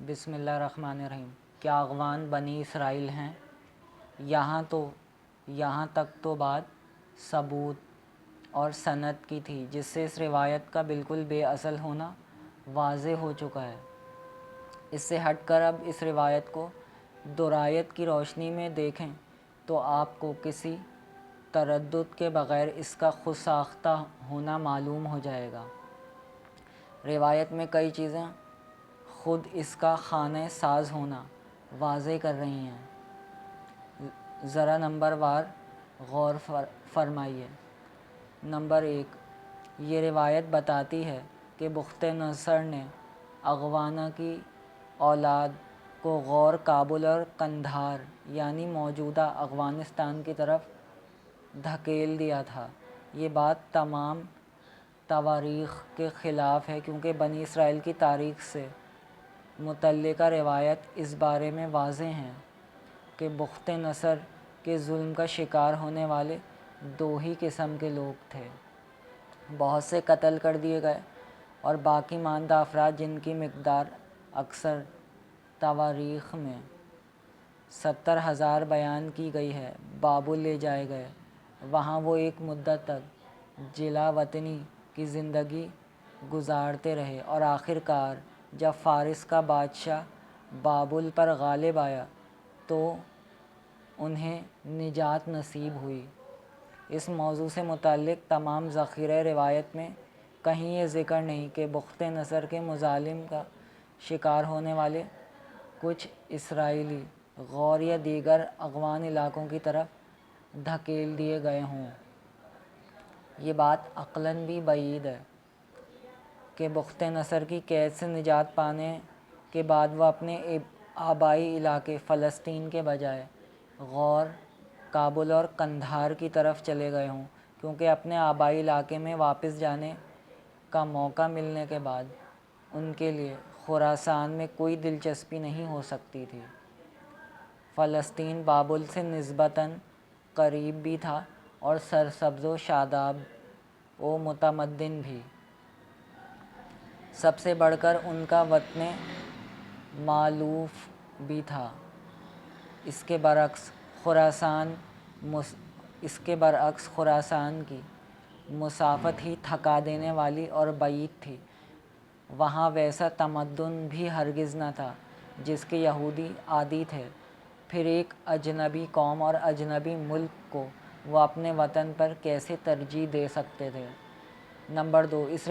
بسم اللہ الرحمن الرحیم۔ کیا اغوان بنی اسرائیل ہیں؟ یہاں تک تو بات ثبوت اور سند کی تھی، جس سے اس روایت کا بالکل بے اصل ہونا واضح ہو چکا ہے۔ اس سے ہٹ کر اب اس روایت کو درایت کی روشنی میں دیکھیں تو آپ کو کسی تردد کے بغیر اس کا خود ساختہ ہونا معلوم ہو جائے گا۔ روایت میں کئی چیزیں خود اس کا خانہ ساز ہونا واضح کر رہی ہیں، ذرا نمبر وار غور فرمائیے۔ نمبر 1، یہ روایت بتاتی ہے کہ بخت نصر نے اغوانہ کی اولاد کو غور، کابل اور قندھار یعنی موجودہ افغانستان کی طرف دھکیل دیا تھا۔ یہ بات تمام تواریخ کے خلاف ہے، کیونکہ بنی اسرائیل کی تاریخ سے متعلقہ روایات اس بارے میں واضح ہیں کہ بخت نصر کے ظلم کا شکار ہونے والے دو ہی قسم کے لوگ تھے۔ بہت سے قتل کر دیے گئے اور باقی ماندہ افراد، جن کی مقدار اکثر تواریخ میں 70,000 بیان کی گئی ہے، بابل لے جائے گئے۔ وہاں وہ ایک مدت تک جلا وطنی کی زندگی گزارتے رہے اور آخر کار جب فارس کا بادشاہ بابل پر غالب آیا تو انہیں نجات نصیب ہوئی۔ اس موضوع سے متعلق تمام ذخیرہ روایت میں کہیں یہ ذکر نہیں کہ بخت نصر کے مظالم کا شکار ہونے والے کچھ اسرائیلی غور یا دیگر اغوان علاقوں کی طرف دھکیل دیے گئے ہوں۔ یہ بات عقلاً بھی بعید ہے کہ بخت نصر کی قید سے نجات پانے کے بعد وہ اپنے آبائی علاقے فلسطین کے بجائے غور، کابل اور قندھار کی طرف چلے گئے ہوں، کیونکہ اپنے آبائی علاقے میں واپس جانے کا موقع ملنے کے بعد ان کے لیے خراسان میں کوئی دلچسپی نہیں ہو سکتی تھی۔ فلسطین بابل سے نسبتاً قریب بھی تھا اور سرسبز و شاداب و متمدن بھی۔ سب سے بڑھ کر ان کا وطن مألوف بھی تھا۔ اس کے برعکس خراسان کی مسافت ہی تھکا دینے والی اور بعید تھی۔ وہاں ویسا تمدن بھی ہرگز نہ تھا جس کے یہودی عادی تھے۔ پھر ایک اجنبی قوم اور اجنبی ملک کو وہ اپنے وطن پر کیسے ترجیح دے سکتے تھے؟ نمبر 2، اس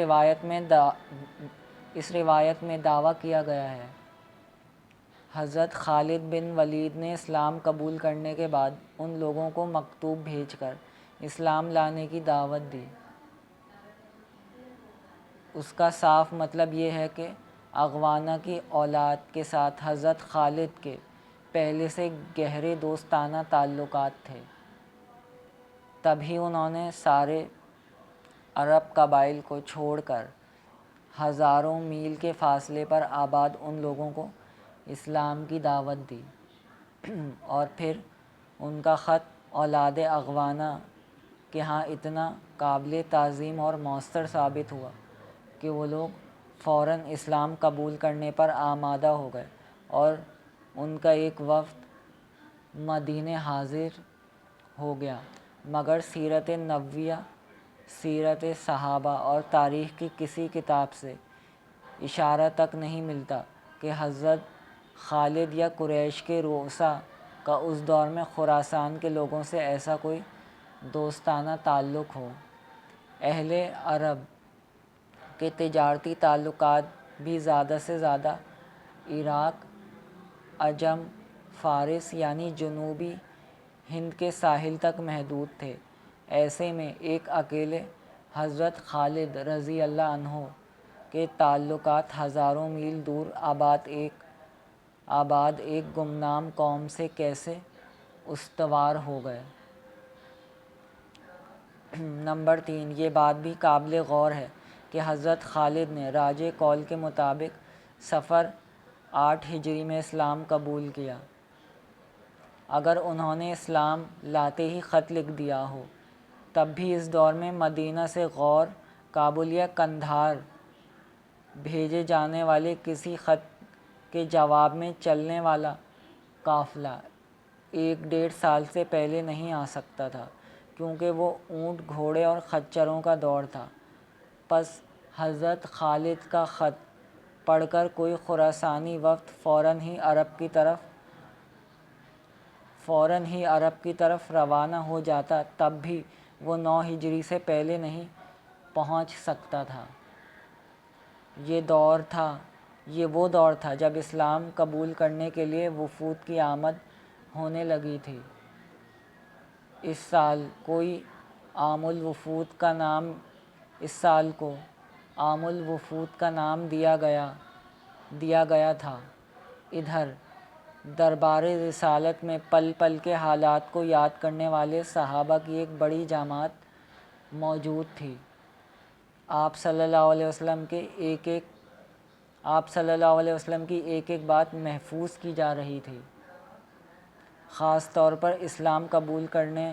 روایت میں دعویٰ کیا گیا ہے حضرت خالد بن ولید نے اسلام قبول کرنے کے بعد ان لوگوں کو مکتوب بھیج کر اسلام لانے کی دعوت دی۔ اس کا صاف مطلب یہ ہے کہ اغوانہ کی اولاد کے ساتھ حضرت خالد کے پہلے سے گہرے دوستانہ تعلقات تھے، تبھی انہوں نے سارے عرب قبائل کو چھوڑ کر ہزاروں میل کے فاصلے پر آباد ان لوگوں کو اسلام کی دعوت دی۔ اور پھر ان کا خط اولاد اغوانہ کے ہاں اتنا قابل تعظیم اور مؤثر ثابت ہوا کہ وہ لوگ فوراً اسلام قبول کرنے پر آمادہ ہو گئے اور ان کا ایک وفد مدینہ حاضر ہو گیا۔ مگر سیرت نبویہ، سیرت صحابہ اور تاریخ کی کسی کتاب سے اشارہ تک نہیں ملتا کہ حضرت خالد یا قریش کے رؤساء کا اس دور میں خراسان کے لوگوں سے ایسا کوئی دوستانہ تعلق ہو۔ اہل عرب کے تجارتی تعلقات بھی زیادہ سے زیادہ عراق، عجم، فارس یعنی جنوبی ہند کے ساحل تک محدود تھے۔ ایسے میں ایک اکیلے حضرت خالد رضی اللہ عنہ کے تعلقات ہزاروں میل دور آباد ایک گمنام قوم سے کیسے استوار ہو گئے؟ نمبر 3، یہ بات بھی قابل غور ہے کہ حضرت خالد نے راجہ قول کے مطابق صفر 8 ہجری میں اسلام قبول کیا۔ اگر انہوں نے اسلام لاتے ہی خط لکھ دیا ہو، تب بھی اس دور میں مدینہ سے غور، کابل یا قندھار بھیجے جانے والے کسی خط کے جواب میں چلنے والا قافلہ 1-1.5 سال سے پہلے نہیں آ سکتا تھا، کیونکہ وہ اونٹ، گھوڑے اور خچروں کا دور تھا۔ پس حضرت خالد کا خط پڑھ کر کوئی خراسانی وفد فوراً ہی عرب کی طرف روانہ ہو جاتا، تب بھی وہ 9 ہجری سے پہلے نہیں پہنچ سکتا تھا۔ یہ وہ دور تھا جب اسلام قبول کرنے کے لیے وفود کی آمد ہونے لگی تھی۔ اس سال کو عام الوفود کا نام دیا گیا تھا۔ ادھر دربار رسالت میں پل پل کے حالات کو یاد کرنے والے صحابہ کی ایک بڑی جماعت موجود تھی۔ آپ صلی اللہ علیہ وسلم کی ایک ایک بات محفوظ کی جا رہی تھی۔ خاص طور پر اسلام قبول کرنے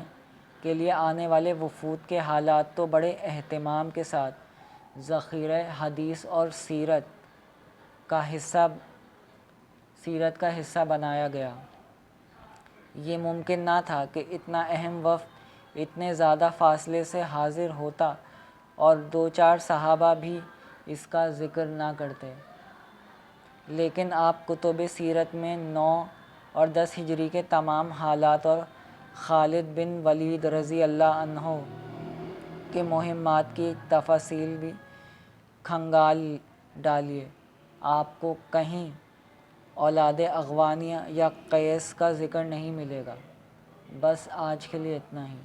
کے لیے آنے والے وفود کے حالات تو بڑے اہتمام کے ساتھ ذخیرہ حدیث اور سیرت کا حصہ بنایا گیا۔ یہ ممکن نہ تھا کہ اتنا اہم وفد اتنے زیادہ فاصلے سے حاضر ہوتا اور 2-4 صحابہ بھی اس کا ذکر نہ کرتے، لیکن آپ کتب سیرت میں 9 اور 10 ہجری کے تمام حالات اور خالد بن ولید رضی اللہ عنہ کے مہمات کی تفاصیل بھی کھنگال ڈالیے، آپ کو کہیں اولاد اغوانیہ یا قیس کا ذکر نہیں ملے گا۔ بس آج کے لیے اتنا ہی۔